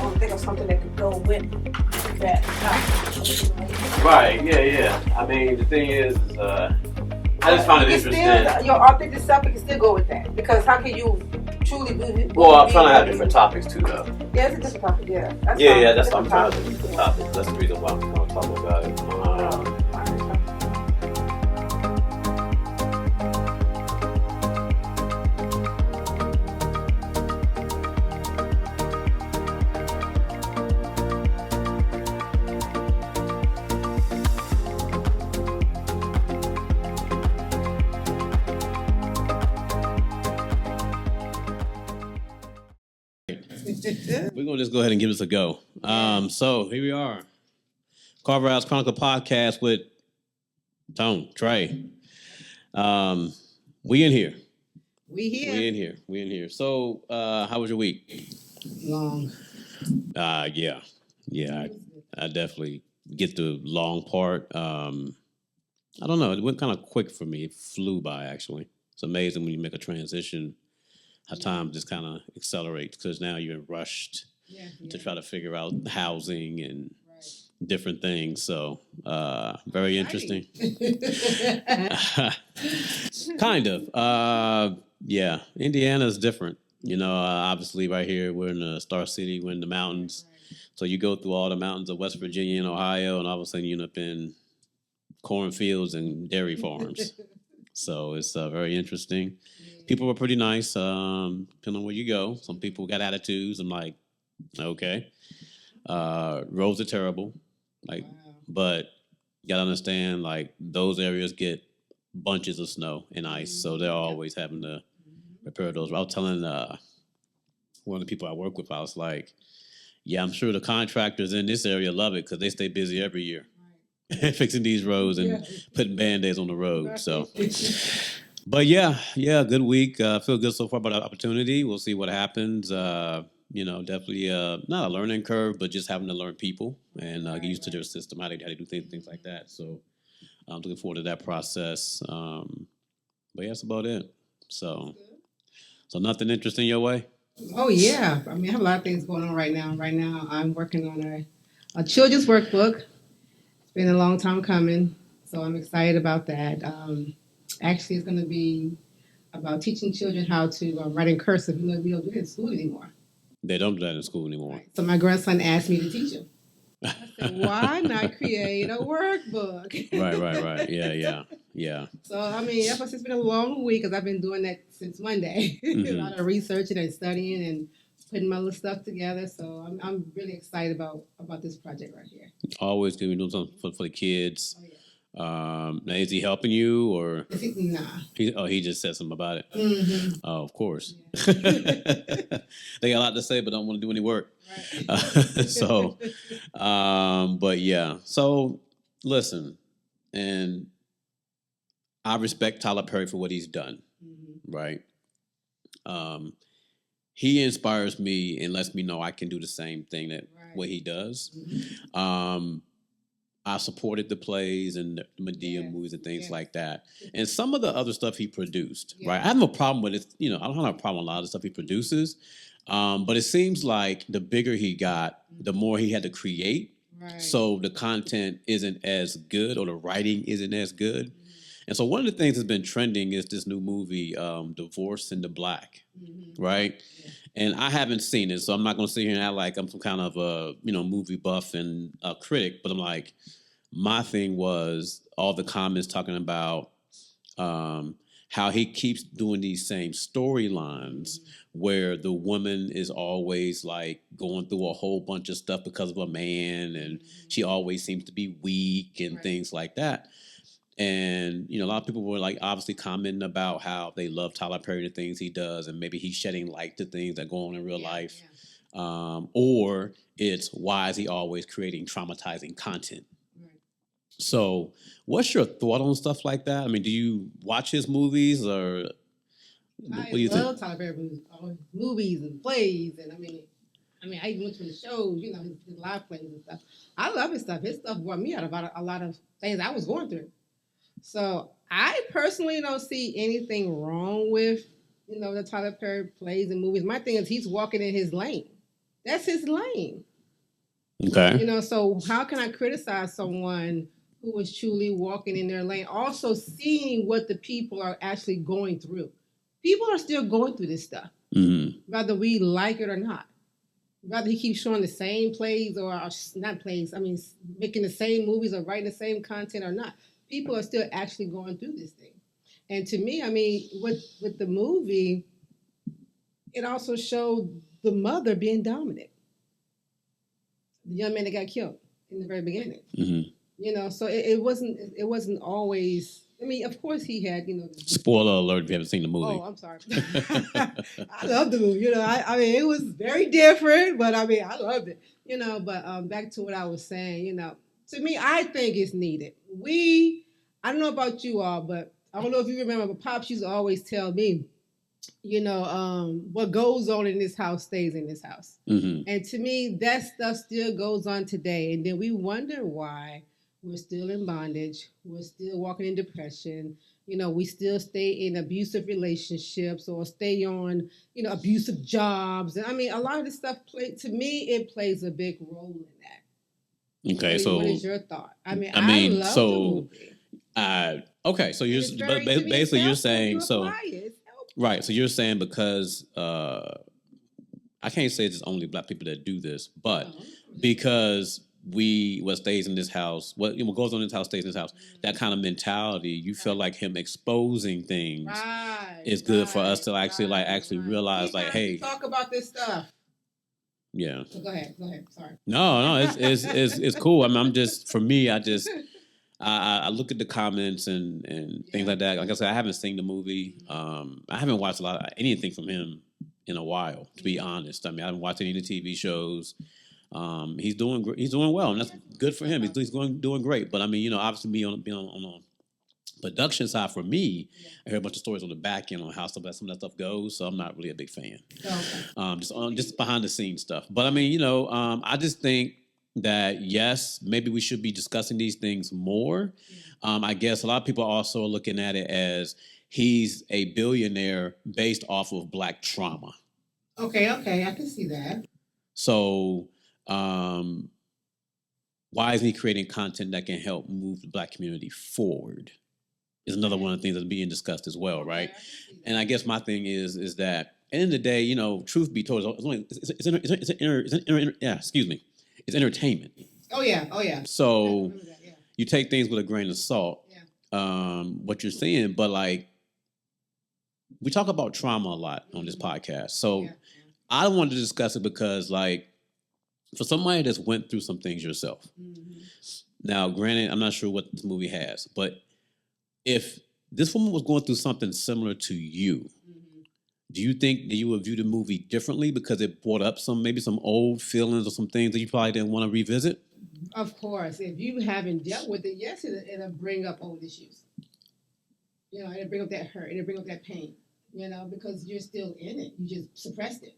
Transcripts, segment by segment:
don't think of something that could go with that. Right, yeah. I mean, the thing is I just found it interesting. Your authentic self, it can still go with that. Because how can you truly be? Well, I'm trying to have different topics too, though. Yeah, it's a different topic, yeah. That's what I'm trying to do, different topics. That's the reason why I'm going to talk about it. We're going to just go ahead and give this a go. So here we are. Carver Ave's Chronicle podcast with Trae. We in here. We in here. So, how was your week? Long. Yeah. I definitely get the long part. I don't know. It went kind of quick for me. It flew by, actually. It's amazing when you make a transition, how time just kind of accelerates because now you're rushed to try to figure out housing and different things. So, very interesting. Kind of. Yeah, Indiana's different. You know, obviously right here, we're in the Star City, we're in the mountains. So you go through all the mountains of West Virginia and Ohio, and all of a sudden you end up in cornfields and dairy farms. So it's very interesting. People were pretty nice, depending on where you go. Some people got attitudes. I'm like, okay. Roads are terrible. But you gotta understand, like, those areas get bunches of snow and ice, so they're always having to repair those. I was telling one of the people I work with, I was like, yeah, I'm sure the contractors in this area love it because they stay busy every year fixing these roads and putting Band-Aids on the road. So, but yeah, good week. Feel good so far about the opportunity. We'll see what happens. Definitely not a learning curve, but just having to learn people and get used to their system, how they do things like that. So I'm looking forward to that process. But yeah, that's about it. So nothing interesting your way? Oh, yeah. I mean, I have a lot of things going on right now. Right now, I'm working on a children's workbook. It's been a long time coming, so I'm excited about that. Actually, it's going to be about teaching children how to write in cursive. You know, we don't do it in school anymore. They don't do that in school anymore. Right. So my grandson asked me to teach him. I said, why not create a workbook? Right. Yeah. So, I mean, it's been a long week because I've been doing that since Monday. A lot of researching and studying and putting my little stuff together. So I'm really excited about this project right here. Always going to be doing something for the kids. Oh, yeah. Now, is he helping you or? Nah. He just said something about it. Mm-hmm. Oh, of course. Yeah. They got a lot to say, but don't want to do any work. Right. But yeah. So, listen, and I respect Tyler Perry for what he's done, right? He inspires me and lets me know I can do the same thing what he does. Mm-hmm. I supported the plays and the Medea movies and things like that. And some of the other stuff he produced, right? I have no problem with it. You know, I don't have a problem with a lot of the stuff he produces. But it seems like the bigger he got, the more he had to create. Right. So the content isn't as good or the writing isn't as good. And so one of the things that's been trending is this new movie, Divorce in the Black, right? Yeah. And I haven't seen it, so I'm not going to sit here and act like I'm some kind of a movie buff and a critic. But I'm like, my thing was all the comments talking about how he keeps doing these same storylines where the woman is always like going through a whole bunch of stuff because of a man, and she always seems to be weak and things like that. And, a lot of people were like obviously commenting about how they love Tyler Perry, the things he does, and maybe he's shedding light to things that go on in real life. Yeah. Or it's why is he always creating traumatizing content? Right. So what's your thought on stuff like that? I mean, do you watch his movies or what do you think? I love Tyler Perry movies and plays. And I mean, I even went to the shows, his live plays and stuff. I love his stuff. His stuff brought me out about a lot of things I was going through. So I personally don't see anything wrong with, the Tyler Perry plays and movies. My thing is he's walking in his lane. That's his lane. Okay. So how can I criticize someone who is truly walking in their lane, also seeing what the people are actually going through? People are still going through this stuff, whether we like it or not. Whether he keeps showing the same plays or not plays, I mean, making the same movies or writing the same content or not, people are still actually going through this thing. And to me, I mean, with the movie, it also showed the mother being dominant. The young man that got killed in the very beginning. So it wasn't always. I mean, of course he had, Spoiler alert if you haven't seen the movie. Oh, I'm sorry. I love the movie. I mean, it was very different, but I mean, I loved it. But back to what I was saying. To me, I think it's needed. I don't know about you all, but I don't know if you remember, but Pops used to always tell me, what goes on in this house stays in this house. And to me, that stuff still goes on today. And then we wonder why we're still in bondage. We're still walking in depression. We still stay in abusive relationships or stay on, abusive jobs. And I mean, a lot of this stuff, to me, it plays a big role in that. Okay, what is your thought? I love the movie. Okay, so basically you're saying right. So you're saying because I can't say it's only black people that do this, but because what stays in this house, what goes on in this house stays in this house. That kind of mentality, you feel like him exposing things is good for us to actually realize, hey, talk about this stuff. Yeah. So go ahead. Sorry. No, it's cool. I mean, I look at the comments and things like that. Like I said, I haven't seen the movie. I haven't watched anything from him in a while, to be honest. I mean, I haven't watched any of the TV shows. He's doing well, and that's good for him. He's doing great. But I mean, obviously, being on the production side for me, I hear a bunch of stories on the back end on how some of that stuff goes. So I'm not really a big fan. Just behind the scenes stuff. But I mean, I just think that yes, maybe we should be discussing these things more. I guess a lot of people also are looking at it as he's a billionaire based off of black trauma. Okay, I can see that. So why isn't he creating content that can help move the black community forward? Is another one of the things that's being discussed as well, right? And I guess my thing is that at the end of the day, truth be told, it's entertainment. Oh yeah. So you take things with a grain of salt. What you're saying, but we talk about trauma a lot on this podcast. So I wanted to discuss it because for somebody that's went through some things yourself. Now, granted, I'm not sure what this movie has, but if this woman was going through something similar to you, do you think that you would view the movie differently because it brought up some old feelings or some things that you probably didn't want to revisit? Of course. If you haven't dealt with it, yes, it'll bring up old issues. It'll bring up that hurt. It'll bring up that pain, because you're still in it. You just suppressed it.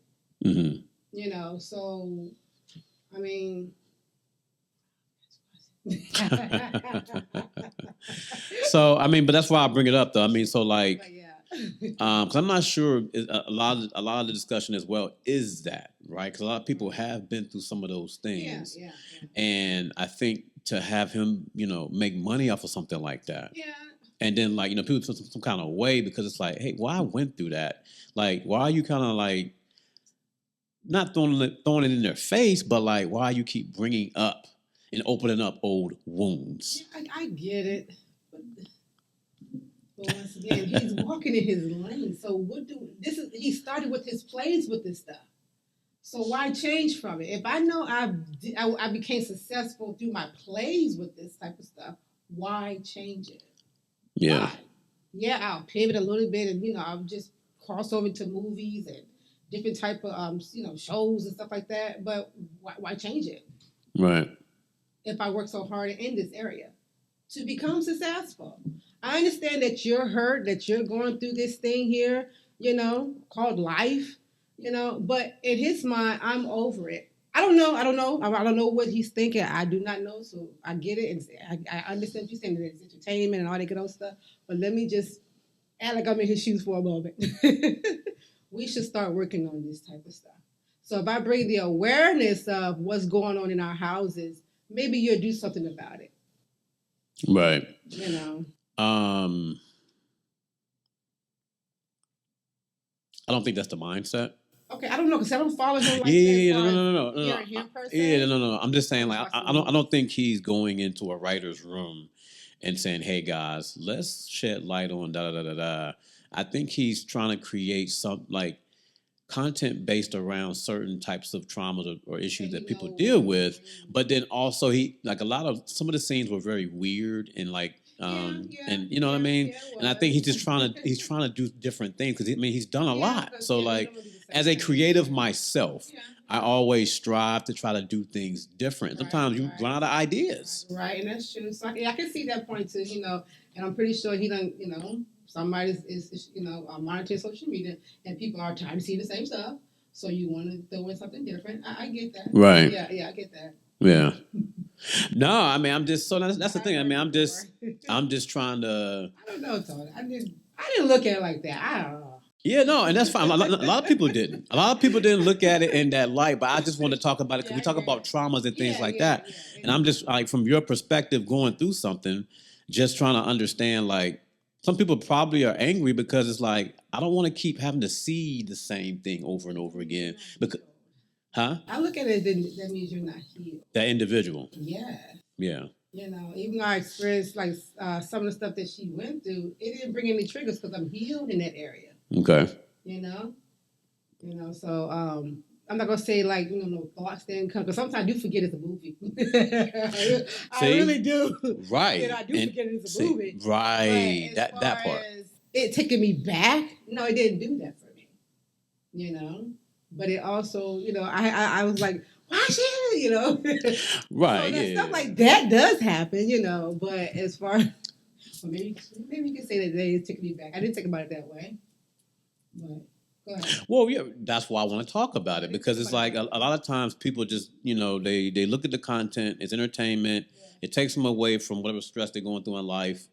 So, I mean... So I mean, but that's why I bring it up, though. I mean, so because I'm not sure a lot of the discussion as well is that right because a lot of people have been through some of those things, and I think to have him, make money off of something like that, and then people feel some kind of way because it's like, hey, well, I went through that. Why are you kind of not throwing it in their face, but why you keep bringing up and opening up old wounds? I get it. But once again, he's walking in his lane. So he started with his plays with this stuff. So why change from it? If I know I became successful through my plays with this type of stuff, why change it? Yeah. Why? Yeah, I'll pivot a little bit and, I'll just cross over to movies and different type of, shows and stuff like that. But why change it? Right. If I work so hard in this area to become successful. I understand that you're hurt, that you're going through this thing here, called life, but in his mind, I'm over it. I don't know. I don't know what he's thinking. I do not know. So I get it. And I understand what you're saying. It's entertainment and all that good old stuff. But let me just act like I'm in his shoes for a moment. We should start working on this type of stuff. So if I bring the awareness of what's going on in our houses, maybe you'll do something about it. Right. You know. I don't think that's the mindset. Okay, I don't know because I don't follow him like Yeah, that. no. Hearing him per se. Yeah, no. I'm just saying, like, I don't think he's going into a writer's room and saying, "Hey guys, let's shed light on da da da da da." I think he's trying to create some like content based around certain types of traumas or issues that people deal with. But then also he like some of the scenes were very weird and like and you know what I mean? And I think he's just trying to do different things because he's done a lot. So like as a creative myself, I always strive to try to do things different. Sometimes you run out of ideas. Right, and that's true. So I can see that point too, and I'm pretty sure he done, somebody is monitoring social media and people are tired of seeing the same stuff. So you want to throw in something different. I get that. Right. Yeah, I get that. Yeah. No, I'm just that's the thing. I'm just trying to. I don't know, Tony. I didn't look at it like that. I don't know. Yeah, no, and that's fine. A lot of people didn't. A lot of people didn't look at it in that light. But I just want to talk about it because we talk about traumas and things like that. And I'm just like from your perspective, going through something, just trying to understand like. Some people probably are angry because it's like, I don't want to keep having to see the same thing over and over again. Because, huh? I look at it, that means you're not healed. That individual. Yeah. Yeah. Even though I experienced like some of the stuff that she went through, it didn't bring any triggers because I'm healed in that area. Okay. So I'm not gonna say like no thoughts didn't come because sometimes I do forget it's a movie. I really do. Right. I do forget it's a movie. Right. That part. It taking me back. No, it didn't do that for me. But it also, I was like, why she, Right. So stuff like that does happen, But as far as maybe you can say that they took me back. I didn't think about it that way. But well, yeah, that's why I want to talk about it because it's like a lot of times people just, they look at the content, it's entertainment, it takes them away from whatever stress they're going through in life,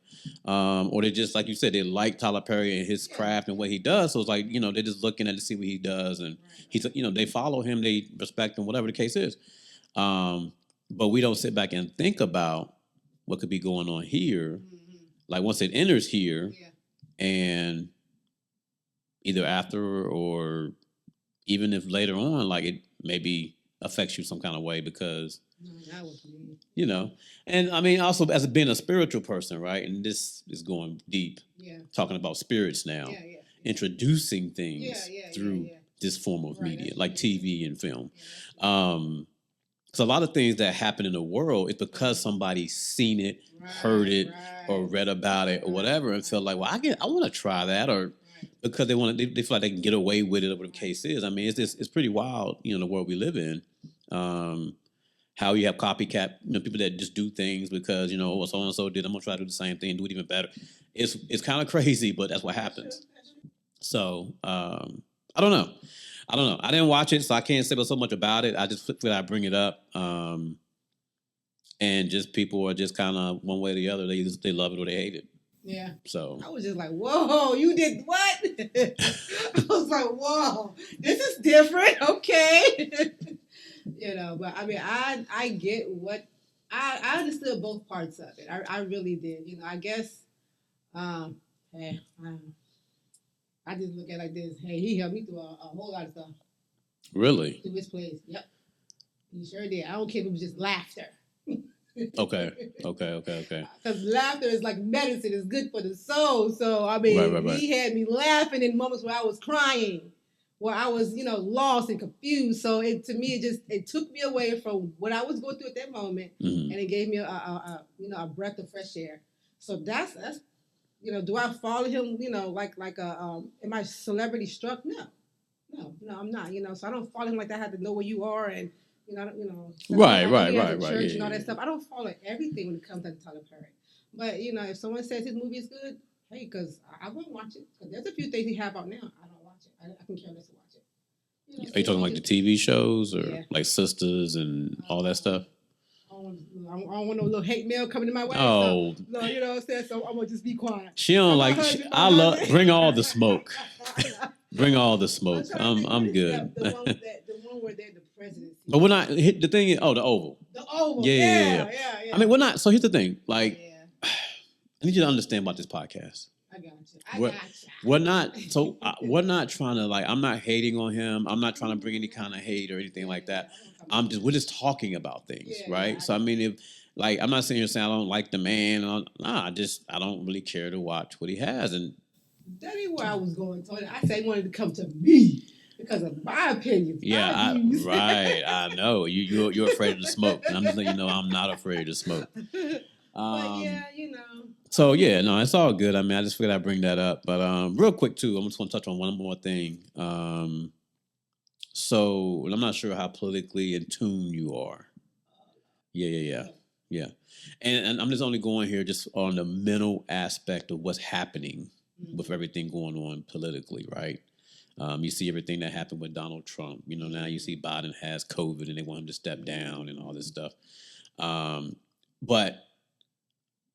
or they just, like you said, they like Tyler Perry and his craft and what he does. So it's like, they're just looking at to see what he does, and he's, they follow him, they respect him, whatever the case is. But we don't sit back and think about what could be going on here, like once it enters here, and either after or even if later on, like it maybe affects you some kind of way because, and I mean, also as being a spiritual person, right? And this is going deep, talking about spirits now, introducing things through this form of media, like TV and film. So a lot of things that happen in the world is because somebody's seen it, heard it, or read about it or whatever and felt like, well, I want to try that, or because they feel like they can get away with it, or whatever the case is. I mean, it's pretty wild, the world we live in. How you have copycat, people that just do things because what so and so did, I'm gonna try to do the same thing and do it even better. It's kind of crazy, but that's what happens. So I don't know. I didn't watch it, so I can't say so much about it. I just feel I bring it up, and just people are just kind of one way or the other. They love it or they hate it. Yeah. So I was just like, whoa, you did what? I was like, whoa, this is different. Okay. But I mean, I get what I understood both parts of it. I really did. I guess, hey, I just look at it like this. Hey, he helped me through a whole lot of stuff. Really? Through his place. Yep. He sure did. I don't care if it was just laughter. Okay. Because laughter is like medicine. It's good for the soul. So, I mean, right. He had me laughing in moments where I was crying, where I was, lost and confused. So, to me, it took me away from what I was going through at that moment, and it gave me a breath of fresh air. So that's do I follow him? Am I celebrity struck? No, I'm not. So I don't follow him like that. I have to know where you are and. Right. Church and all that stuff. I don't follow everything when it comes to Tyler Perry. But, if someone says his movie is good, hey, because I won't watch it. Because there's a few things he have out now. I don't watch it. I can care less to watch it. Are you talking like the TV shows or like Sisters and all that stuff? I don't want no little hate mail coming to my way. Oh. So, no, you know what I'm saying? So I'm going to just be quiet. She don't like, bring all the smoke. Bring all the smoke. I'm good. The one were there the presidency. But we're not. The thing is, the Oval. The Oval. Yeah. I mean, we're not. So here's the thing. Like, yeah. I need you to understand about this podcast. I got you. We're not. So we're not trying to like. I'm not hating on him. I'm not trying to bring any kind of hate or anything like that. We're just talking about things, right? So I mean, if like, I'm not sitting here saying I don't like the man. I don't really care to watch what he has. And that ain't where I was going. So I said he wanted to come to me because of my opinions. Yeah, right. I know you're afraid of the smoke, and I'm just letting you know I'm not afraid of smoke. But yeah, So yeah, no, it's all good. I mean, I just figured I'd bring that up. But real quick too, I'm just going to touch on one more thing. So I'm not sure how politically in tune you are. Yeah. And I'm just only going here just on the mental aspect of what's happening with everything going on politically, right? You see everything that happened with Donald Trump. Now you see Biden has COVID and they want him to step down and all this stuff. But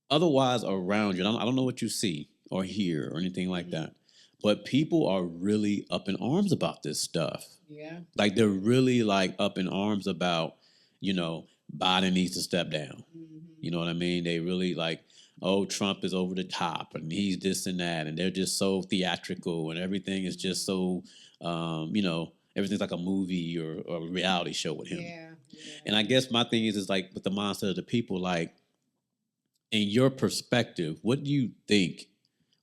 otherwise around you, I don't know what you see or hear or anything like that, but people are really up in arms about this stuff. Yeah. Like they're really like up in arms about, Biden needs to step down. You know what I mean? They really like, oh, Trump is over the top and he's this and that. And they're just so theatrical and everything is just so, everything's like a movie or a reality show with him. Yeah. And I guess my thing is like with the mindset of the people, like, in your perspective, what do you think?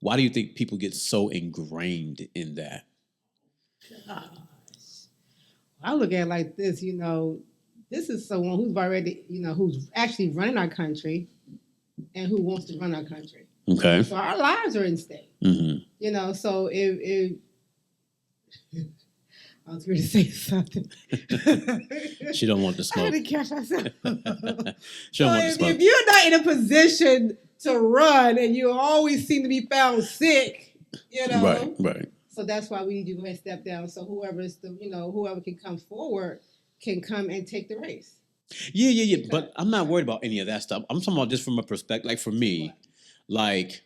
Why do you think people get so ingrained in that? Gosh. I look at it like this, this is someone who's already, who's actually running our country and who wants to run our country. Okay. So our lives are in stake. Mm-hmm. So if I was going to say something. She don't want the smoke. I had to catch myself. She don't want the smoke. If you're not in a position to run and you always seem to be found sick, Right. So that's why we need you to go ahead and step down. So whoever can come forward can come and take the race. Yeah. But I'm not worried about any of that stuff. I'm talking about just from a perspective, like for me, like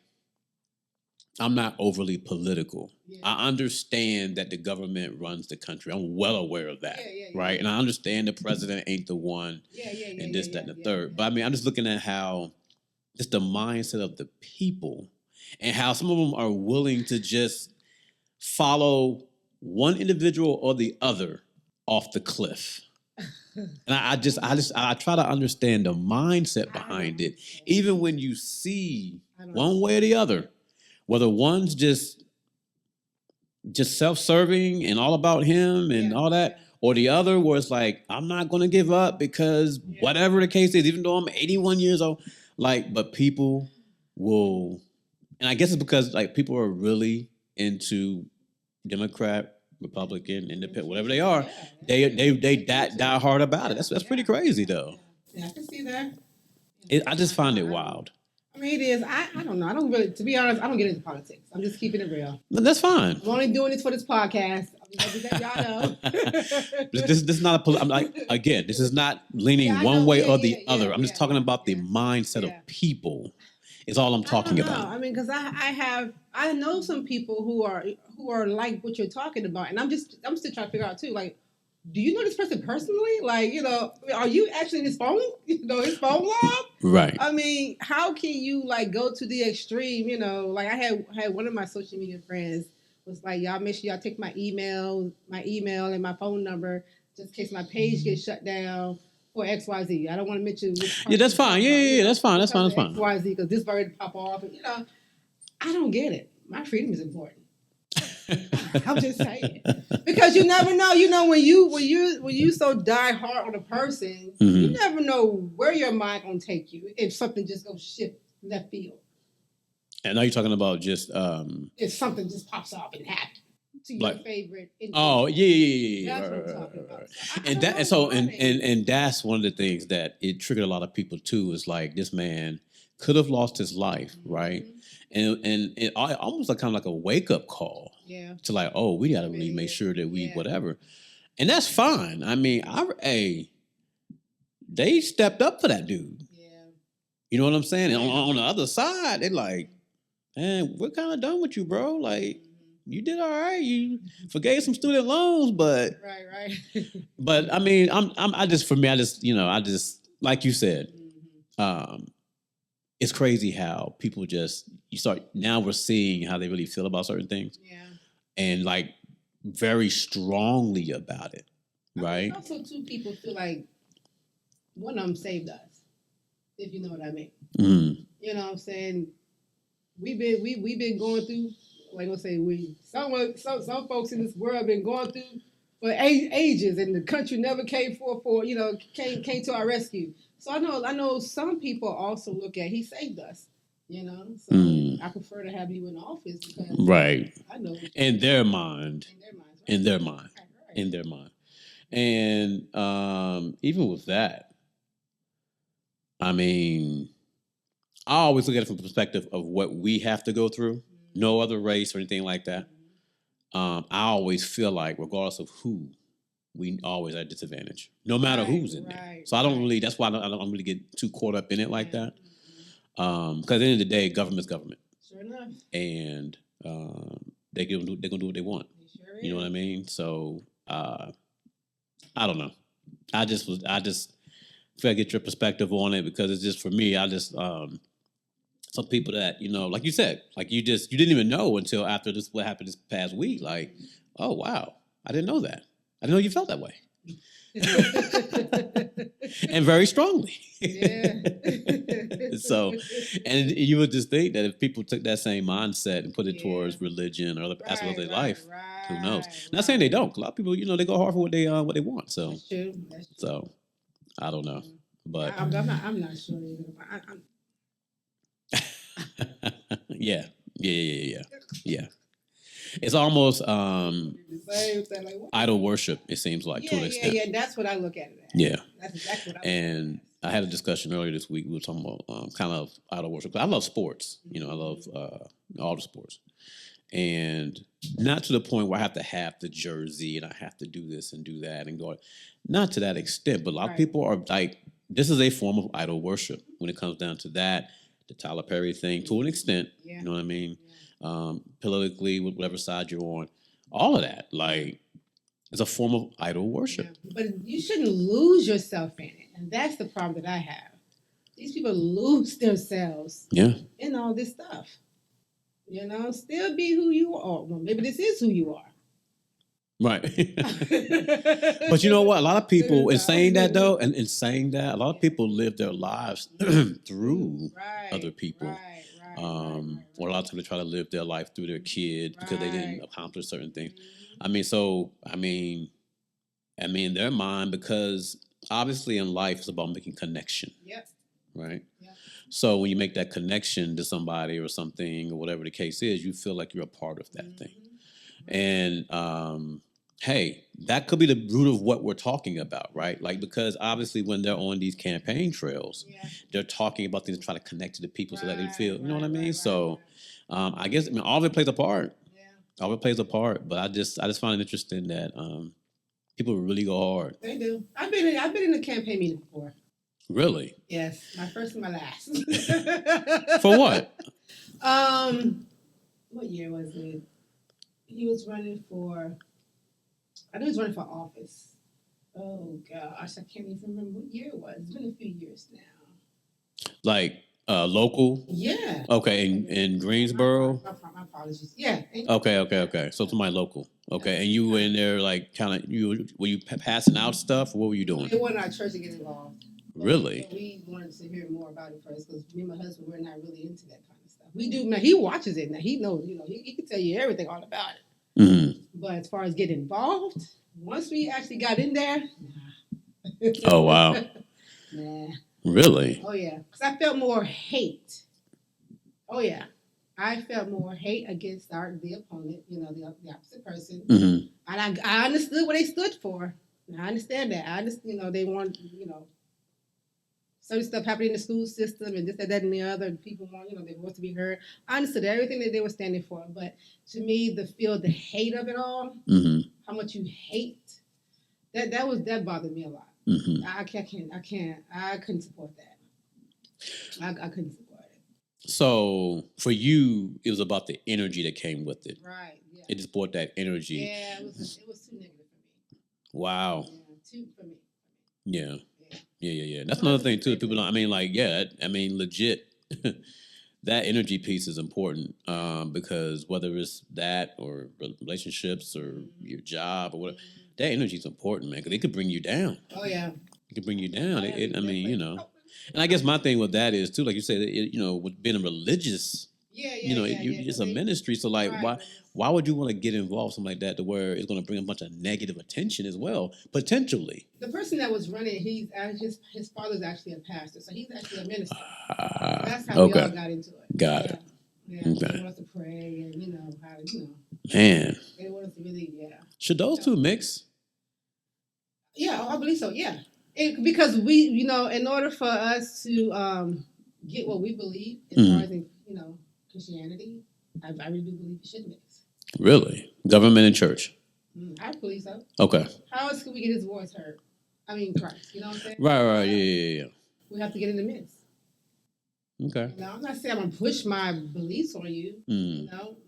I'm not overly political. Yeah. I understand that the government runs the country. I'm well aware of that, right? And I understand the president ain't the one and this, that, and the third. But I mean, I'm just looking at how just the mindset of the people and how some of them are willing to just follow one individual or the other off the cliff. And I try to understand the mindset behind it, even when you see one way or the other, whether one's just self-serving and all about him and all that, or the other where it's like, I'm not going to give up because whatever the case is, even though I'm 81 years old, like, but people will, and I guess it's because like people are really into Democrat, Republican, Independent, whatever they are, they die hard about it. That's pretty crazy though. Yeah, I can see that. I just find it wild. I mean, it is. I don't know. I don't really, to be honest, I don't get into politics. I'm just keeping it real. No, that's fine. I'm only doing this for this podcast. I'm just let y'all know. This is not I'm like, again, this is not leaning one way or the other. I'm just talking about the mindset of people. Is all I'm talking about. I mean, because I know some people who are like what you're talking about, and I'm still trying to figure out too. Like, do you know this person personally? Like, are you actually in his phone? His phone log? Right. I mean, how can you like go to the extreme? Like I had one of my social media friends was like, y'all make sure y'all take my email and my phone number just in case my page gets shut down. For XYZ. I don't want to mention which. Yeah, that's fine. Yeah, that's fine. That's fine. XYZ, because this bird pop off. And, I don't get it. My freedom is important. I'm just saying, because you never know. When you so die hard on a person, you never know where your mind gonna take you if something just goes shift left field. And are you talking about just if something just pops off and happens? To your favorite. Oh yeah. That's what I'm talking about. And that's one of the things that it triggered a lot of people too. Is like this man could have lost his life, right? And it almost like kind of like a wake up call. Yeah. To like, oh, we got to really make sure that we whatever, and that's fine. I mean, they stepped up for that dude. Yeah. You know what I'm saying? And on the other side, they're like, man, we're kind of done with you, bro. Like. you did all right. You forgave some student loans, but Right. I mean, I just for me, I just like you said, it's crazy how people just you start now we're seeing how they really feel about certain things, and like very strongly about it, right? Also, two people feel like one of them saved us, if you know what I mean. Mm. You know what I'm saying? We've been going through, like I say, some folks in this world have been going through for ages, and the country never came came to our rescue. So I know some people also look at he saved us, So I prefer to have you in office because right. I know in their mind, in their mind, in their mind, and even with that, I mean, I always look at it from the perspective of what we have to go through. No other race or anything like that. I always feel like, regardless of who, we always at a disadvantage, no matter who's in there. So I don't really. That's why I don't really get too caught up in it like that. Because at the end of the day, government's government. Sure enough. And they're gonna do what they want. Sure you know what I mean? So I don't know. I just try to get your perspective on it because it's just for me. I just some people that like you said, like you didn't even know until after what happened this past week. Like, oh wow, I didn't know that. I didn't know you felt that way. And very strongly. Yeah. So, and you would just think that if people took that same mindset and put it towards religion or other aspects of their life, who knows? Not saying they don't. A lot of people, they go hard for what they want. So, that's true. So, I don't know, but I'm not sure either. yeah. It's almost idol worship. It seems like to an extent. Yeah. That's what I look at it as. Yeah, that's exactly what I. And I had a discussion earlier this week. We were talking about kind of idol worship. I love sports. I love all the sports, and not to the point where I have to have the jersey and I have to do this and do that and go. Not to that extent, but a lot of people are like, this is a form of idol worship when it comes down to that. The Tyler Perry thing, to an extent, you know what I mean? Politically, whatever side you're on, all of that, like, it's a form of idol worship. Yeah. But you shouldn't lose yourself in it, and that's the problem that I have. These people lose themselves in all this stuff. Still be who you are. Well, maybe this is who you are. Right. But you know what? A lot of people, in saying that though, and in saying that, a lot of people live their lives through other people. Or a lot of times they try to live their life through their kids because they didn't accomplish certain things. In their mind, because obviously in life it's about making connection. Yep. Right? Yep. So when you make that connection to somebody or something or whatever the case is, you feel like you're a part of that thing. And hey, that could be the root of what we're talking about, right? Like, because obviously when they're on these campaign trails, they're talking about things to try to connect to the people so that they feel, you know what I mean? So I guess, all of it plays a part. Yeah. All of it plays a part. But I just find it interesting that people really go hard. They do. I've been in a campaign meeting before. Really? Yes. My first and my last. For what? What year was it? He was running for, I know he was running for office. Oh, gosh, I can't even remember what year it was. It's been a few years now. Like local? Yeah. Okay, in Greensboro? My apologies. Yeah. Okay. So somebody local. Okay, and you were in there like kind of, were you passing out stuff? Or what were you doing? They wanted our church to get involved. Really? So we wanted to hear more about it first because me and my husband, we're not really into that kind of stuff. We do, man, he watches it now. He knows, he can tell you everything all about it. Mm-hmm. But as far as getting involved, once we actually got in there, nah. Oh, wow. Nah. Really? Oh, yeah. Because I felt more hate. Oh, yeah. I felt more hate against the opponent, the opposite person. Mm-hmm. And I understood what they stood for. And I understand that. I just, they want, certain stuff happening in the school system and this, that, and the other. And people want, they want to be heard. I understood everything that they were standing for. But to me, the hate of it all, how much you hate, that bothered me a lot. Mm-hmm. I couldn't support that. I couldn't support it. So for you, it was about the energy that came with it. Right. Yeah. It just brought that energy. Yeah, it was too negative for me. Wow. Yeah, too for me. Yeah. Yeah. Yeah. That's another thing too. People don't. I mean, like, yeah. I mean, legit. That energy piece is important because whether it's that or relationships or your job or whatever, that energy is important, man. Because it could bring you down. Oh yeah. It could bring you down. I mean, and I guess my thing with that is too, like you said, with being a religious, it's a ministry. So like, why would you want to get involved something like that to where it's going to bring a bunch of negative attention as well, potentially? The person that was running, his father's actually a pastor, so he's actually a minister. That's how we all got into it. Got it. Yeah. They want us to pray and how Man. They want us to really Should those two mix? Yeah, I believe so. Yeah. Because we, in order for us to get what we believe as far as Christianity, I really do believe it should mix. Really? Government and church? I believe so. Okay. How else can we get his voice heard? I mean, Christ. You know what I'm saying? Right. Yeah. We have to get in the mix. Okay. Now, I'm not saying I'm going to push my beliefs on you,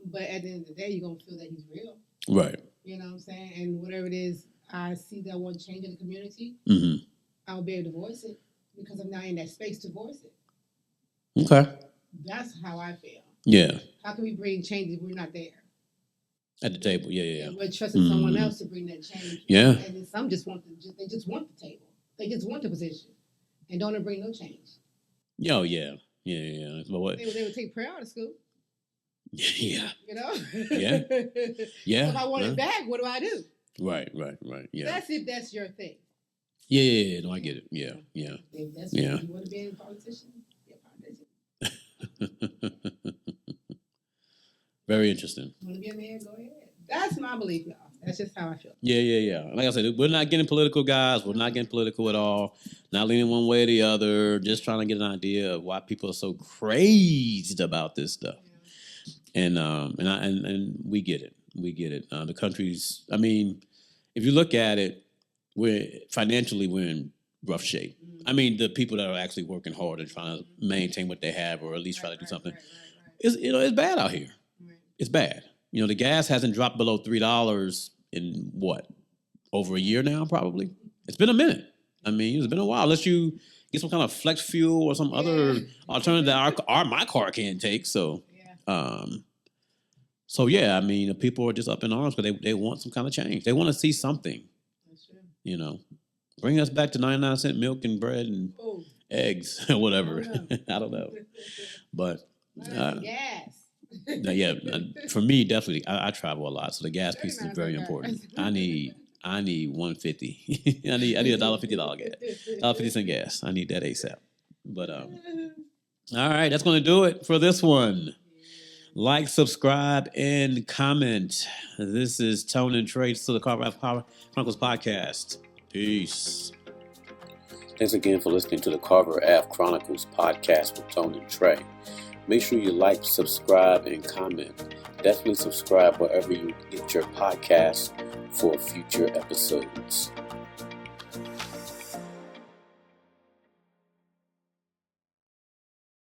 but at the end of the day, you're going to feel that he's real. Right. You know what I'm saying? And whatever it is I see that I want change in the community, I'll be able to voice it because I'm now in that space to voice it. Okay. That's how I feel. Yeah. How can we bring change if we're not there? At the table, yeah. We're trusting someone else to bring that change. Yeah. And then some just want the table. They just want the position and don't bring no change. Oh, yeah. But what? They would take prayer out of school. Yeah. Yeah. Yeah. So if I want it back, what do I do? Right. Yeah. That's if that's your thing. Yeah. No, I get it. Yeah. If that's you want to be a politician, be a politician. Very interesting. Want to be a mayor? Go ahead. That's my belief, y'all. That's just how I feel. Yeah. Like I said, we're not getting political, guys. We're not getting political at all. Not leaning one way or the other. Just trying to get an idea of why people are so crazed about this stuff. Yeah. And we get it. The country's. I mean, if you look at it, we're in rough shape. I mean, the people that are actually working hard and trying to maintain what they have, or at least try to do something, it's bad out here. Right. It's bad. The gas hasn't dropped below $3 in over a year now, probably. It's been a minute. I mean, it's been a while. Unless you get some kind of flex fuel or some other alternative that my car can't take. So, I mean, people are just up in arms because they want some kind of change. They want to see something. That's true. Bring us back to 99-cent milk and bread and eggs or whatever. I don't know. But gas. For me, definitely, I travel a lot, so the gas piece is very important. I need $1.50. I need $1.50 gas, $1.50 gas. I need that ASAP. But all right, that's going to do it for this one. Like, subscribe, and comment. This is Tone and Trae to the Carver Ave Chronicles podcast. Peace. Thanks again for listening to the Carver Ave Chronicles podcast with Tone and Trae. Make sure you like, subscribe, and comment. Definitely subscribe wherever you get your podcasts for future episodes.